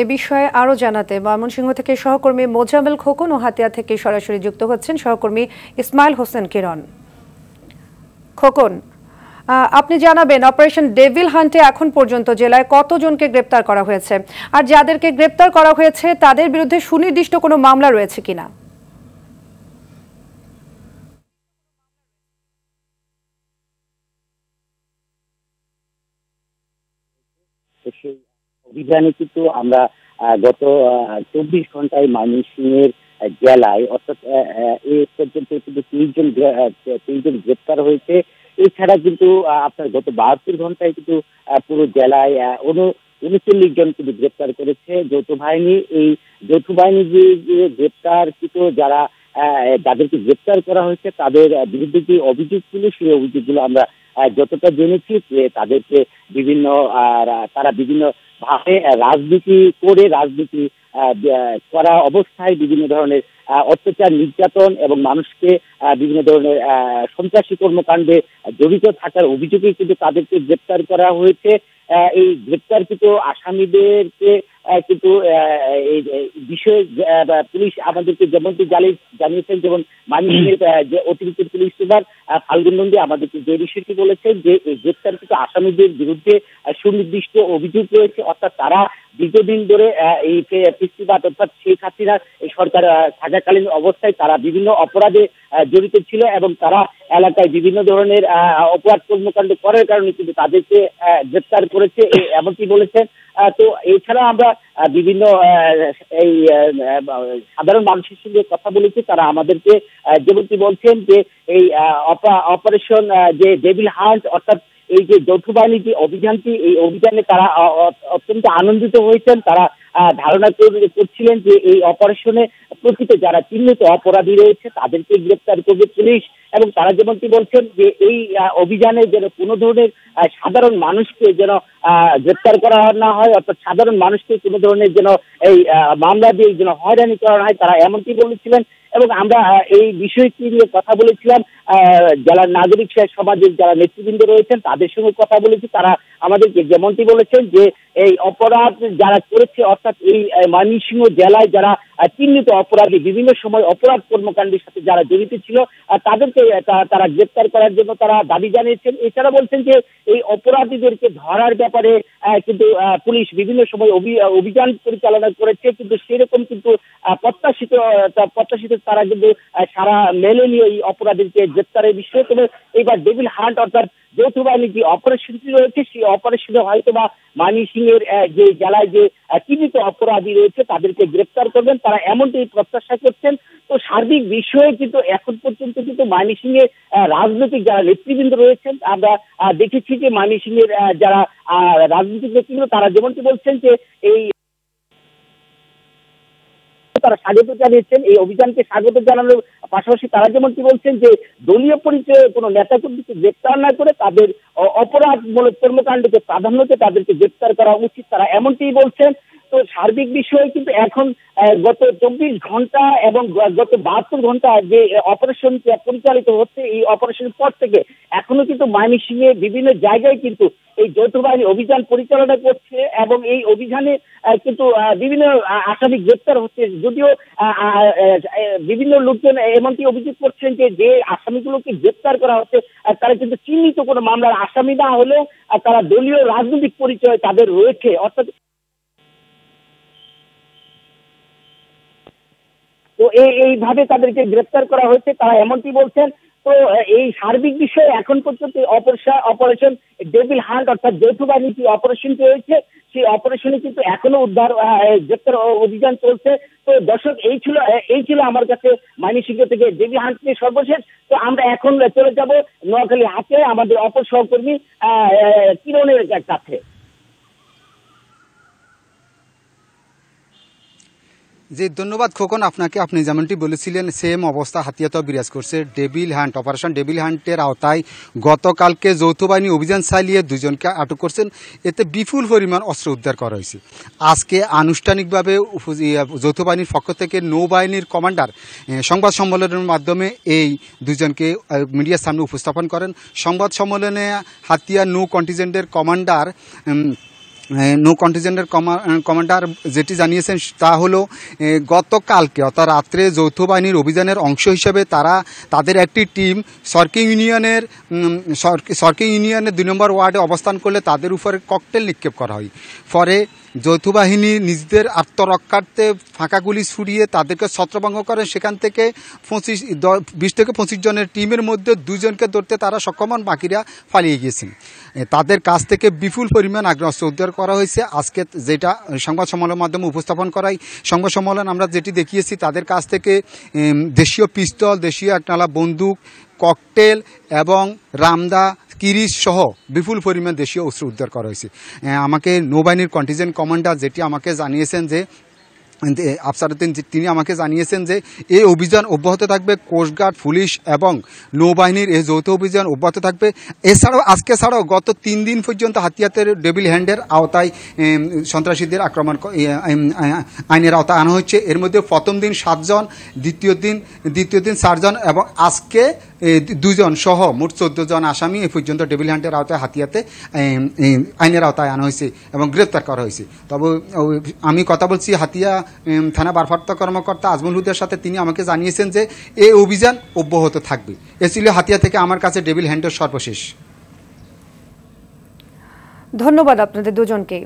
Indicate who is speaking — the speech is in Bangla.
Speaker 1: এ বিষয়ে আরও জানাতে ময়মনসিংহ থেকে সহকর্মী মোজাম্মেল খোকন ও হাতিয়া থেকে সরাসরি যুক্ত হচ্ছেন সহকর্মী ইসমাইল হোসেন কিরণ। খোকন, আপনি জানাবেন অপারেশন ডেভিল হান্টে এখন পর্যন্ত জেলায় কতজনকে গ্রেপ্তার করা হয়েছে, আর যাদেরকে গ্রেপ্তার করা হয়েছে তাদের বিরুদ্ধে সুনির্দিষ্ট কোনো মামলা রয়েছে কিনা?
Speaker 2: সেই অভিযানে কিন্তু আমরা গত 24 ঘন্টায় ময়মনসিংহের জেলায় অর্থাৎ এ পর্যন্ত কিন্তু 30 জন গ্রেপ্তার হয়েছে। এছাড়া কিন্তু আপনার গত 72 ঘন্টায় কিন্তু পুরো জেলায় 39 জন কিন্তু গ্রেপ্তার করেছে যৌথ বাহিনী। এই যৌথ বাহিনী যে গ্রেপ্তারকৃত যাদেরকে গ্রেপ্তার করা হয়েছে তাদের বিরুদ্ধে যে অভিযোগ ছিল সেই অভিযোগগুলো আমরা যতটা জেনেছি যে তাদেরকে তারা বিভিন্ন ভাবে রাজনীতি করা অবস্থায় বিভিন্ন ধরনের অত্যাচার, নির্যাতন এবং মানুষকে বিভিন্ন ধরনের সন্ত্রাসী কর্মকাণ্ডে জড়িত থাকার অভিযোগে কিন্তু তাদেরকে গ্রেপ্তার করা হয়েছে। এই গ্রেপ্তারকৃত আসামিদেরকে কিন্তু এই বিষয়ে পুলিশ আমাদেরকে যেমনটি জানিয়েছেন, যেমন ময়মনসিংহের যে অতিরিক্ত পুলিশ সুপার ফাল্গুন নন্দী আমাদেরকে যে বিষয়টি বলেছেন যে এই গ্রেপ্তারকৃত আসামিদের বিরুদ্ধে সুনির্দিষ্ট অভিযোগ রয়েছে, অর্থাৎ তারা দীর্ঘদিন ধরে এই ফেস্টিভাল অর্থাৎ শেখ হাসিনার এই সরকার থাকাকালীন অবস্থায় তারা বিভিন্ন অপরাধে জড়িত ছিল এবং তারা এলাকায় বিভিন্ন ধরনের অপরাধ কর্মকাণ্ড করার কারণে কিন্তু তাদেরকে গ্রেপ্তার করেছে এমনটি বলেছেন। তো এছাড়া আমরা বিভিন্ন এই সাধারণ মানুষের সঙ্গে কথা বলেছি, তারা আমাদেরকে যেমনটি বলছেন যে এই অপারেশন যে ডেভিল হান্ট অর্থাৎ এই যে যৌথ বাহিনীর যে অভিযানটি, এই অভিযানে তারা অত্যন্ত আনন্দিত হয়েছেন। তারা ধারণা করছিলেন যে এই অপারেশনে প্রকৃত যারা চিহ্নিত অপরাধী রয়েছে তাদেরকে গ্রেপ্তার করবে পুলিশ, এবং তারা যেমনটি বলছেন যে এই অভিযানে যেন কোনো ধরনের সাধারণ মানুষকে যেন গ্রেপ্তার করা না হয়, অর্থাৎ সাধারণ মানুষকে কোনো ধরনের যেন এই মামলা দিয়ে যেন হয়রানি করা হয়, তারা এমনটি বলেছিলেন। এবং আমরা এই বিষয়টি নিয়ে কথা বলেছিলাম জেলার নাগরিক সমাজের যারা নেতৃবৃন্দ রয়েছেন তাদের সঙ্গে কথা বলেছি। তারা আমাদেরকে যেমনটি বলেছেন যে এই অপরাধ যারা করেছে অর্থাৎ এই ময়মনসিংহ জেলায় যারা চিহ্নিত অপরাধী, বিভিন্ন সময় অপরাধ কর্মকাণ্ডের সাথে যারা জড়িত ছিল তাদেরকে তারা গ্রেপ্তার করার জন্য তারা দাবি জানিয়েছেন। এছাড়া বলছেন যে এই অপরাধীদেরকে ধরার ব্যাপারে কিন্তু পুলিশ বিভিন্ন সময় অভিযান পরিচালনা করেছে, কিন্তু সেরকম কিন্তু প্রত্যাশিত তারা কিন্তু সারা মেলেনি এই অপরাধীকে গ্রেপ্তারের বিষয়ে। তবে এবার ডেভিল হান্ট অর্থাৎ যৌথ বাহিনীর যে অপারেশনটি রয়েছে সেই অপারেশনে হয়তো বা ময়মনসিংহের যে জেলায় যে চিহ্নিত অপরাধী রয়েছে তাদেরকে গ্রেপ্তার করবেন, তারা এমনটি প্রত্যাশা করছেন। তো সার্বিক বিষয়ে কিন্তু এখন পর্যন্ত কিন্তু ময়মনসিংহের রাজনৈতিক যারা নেতৃবৃন্দ রয়েছেন আমরা দেখেছি যে ময়মনসিংহের যারা রাজনৈতিক নেতৃবৃন্দ তারা যেমনটি বলছেন যে এই তারা স্বাগত জানিয়েছেন, এই অভিযানকে স্বাগত জানানোর পাশাপাশি তারা যেমনটি বলছেন যে দলীয় পরিচয়ে কোনো নেতাকর্মীকে গ্রেপ্তার না করে তাদের অপরাধমূলক কর্মকাণ্ডকে প্রাধান্য দিয়ে তাদেরকে গ্রেপ্তার করা উচিত, তারা এমনটি বলছেন। তো সার্বিক বিষয়ে কিন্তু এখন গত 24 ঘন্টা এবং গত 72 ঘন্টা যে অপারেশন পরিচালিত হচ্ছে, এই অপারেশনের পর থেকে এখনো কিন্তু ময়মনসিংহে বিভিন্ন জায়গায় কিন্তু এই যৌথ বাহিনী অভিযান পরিচালনা করছে এবং এই অভিযানে কিন্তু বিভিন্ন আসামি গ্রেপ্তার হচ্ছে। যদিও বিভিন্ন লোকজন এমনটি অভিযোগ করছেন যে আসামিগুলোকে গ্রেপ্তার করা হচ্ছে তারা কিন্তু চিহ্নিত কোনো মামলার আসামি না হলেও তারা দলীয় রাজনৈতিক পরিচয় তাদের রয়েছে, অর্থাৎ তো এইভাবে তাদেরকে গ্রেপ্তার করা হয়েছে, তারা এমনটি বলছেন। তো এই সার্বিক বিষয়ে এখন পর্যন্ত অপারেশন ডেভিল হান্ট অর্থাৎ যৌথ বাহিনীর যে অপারেশনটি হয়েছে সেই অপারেশনে কিন্তু এখনো উদ্ধার গ্রেপ্তার অভিযান চলছে। তো দর্শক এই ছিল আমার কাছে ময়মনসিংহ থেকে ডেভিল হান্ট নিয়ে সর্বশেষ। তো আমরা এখন চলে যাব নোয়াখালী হাটে আমাদের অপর সহকর্মী কিরণের কাছে।
Speaker 3: জি ধন্যবাদ খোকন আপনাকে। আপনি যেমনটি বলেছিলেন সেম অবস্থা হাতিয়াতেও বিরাজ করছে। ডেভিল হান্ট অপারেশন ডেভিল হান্টের আওতায় গতকালকে যৌথ বাহিনী অভিযান চালিয়ে 2 জনকে আটক করছেন, এতে বিপুল পরিমাণ অস্ত্র উদ্ধার করা হয়েছে। আজকে আনুষ্ঠানিকভাবে যৌথ বাহিনীর পক্ষ থেকে নৌবাহিনীর কমান্ডার সংবাদ সম্মেলনের মাধ্যমে এই 2 জনকে মিডিয়ার সামনে উপস্থাপন করেন। সংবাদ সম্মেলনে হাতিয়া নৌ কন্টিনজেন্টের কমান্ডার নৌ কন্টিনজেন্টের কমান্ডার যেটি জানিয়েছেন তা হলো গতকালকে অর্থাৎ রাত্রে যৌথ বাহিনীর অভিযানের অংশ হিসেবে তাদের একটি টিম সরকি ইউনিয়নের 2 নম্বর ওয়ার্ডে অবস্থান করলে তাদের উপরে ককটেল নিক্ষেপ করা হয়। পরে যৌথ বাহিনী নিজেদের আত্মরক্ষার্থে ফাঁকা গুলি ছুড়িয়ে তাদেরকে ছত্রভঙ্গ করে। সেখান থেকে 20 থেকে 25 জনের টিমের মধ্যে 2 জনকে ধরতে তারা সক্ষম হন, বাকিরা পালিয়ে গিয়েছেন। তাদের কাছ থেকে বিপুল পরিমাণ আগ্নেয়াস্ত্র উদ্ধার করা হয়েছে। আজকে যেটা সংবাদ সম্মেলনের মাধ্যমে উপস্থাপন করাই সংবাদ সম্মেলন আমরা যেটি দেখিয়েছি, তাদের কাছ থেকে দেশীয় পিস্তল, দেশীয় একনালা বন্দুক, ককটেল এবং রামদা কিরিশ সহ বিপুল পরিমাণ দেশীয় অস্ত্র উদ্ধার করা হয়েছে। আমাকে নৌবাহিনীর কন্টিনজেন্ট কমান্ডার যেটি আমাকে জানিয়েছেন যে আফসারউদ্দিন, তিনি আমাকে জানিয়েছেন যে এই অভিযান অব্যাহত থাকবে। কোস্টগার্ড, পুলিশ এবং নৌবাহিনীর এই যৌথ অভিযান অব্যাহত থাকবে। এছাড়াও আজকে ছাড়াও গত 3 দিন পর্যন্ত হাতিয়াতের ডেভিল হ্যান্ডের আওতায় সন্ত্রাসীদের আক্রমণ আইনের আওতায় আনা হচ্ছে। এর মধ্যে প্রথম দিন 7 জন, দ্বিতীয় দিন 4 জন এবং আজকে 2 জন সহ মোট 14 জন আসামি এ পর্যন্ত ডেভিল হ্যান্ডের আওতায় হাতিয়াতে আইনের আওতায় আনা হয়েছে এবং গ্রেপ্তার করা হয়েছে। তবে আমি কথা বলছি হাতিয়া থানা ভারপ্রাপ্ত কর্মকর্তা আজমল হুদার সাথে, তিনি আমাকে জানিয়েছেন যে এই অভিযান অব্যাহত থাকবে। এ ছিল হাতিয়া থেকে আমার কাছে ডেভিল হ্যান্ডের সর্বশেষ।
Speaker 1: ধন্যবাদ আপনাদের দুজনকে।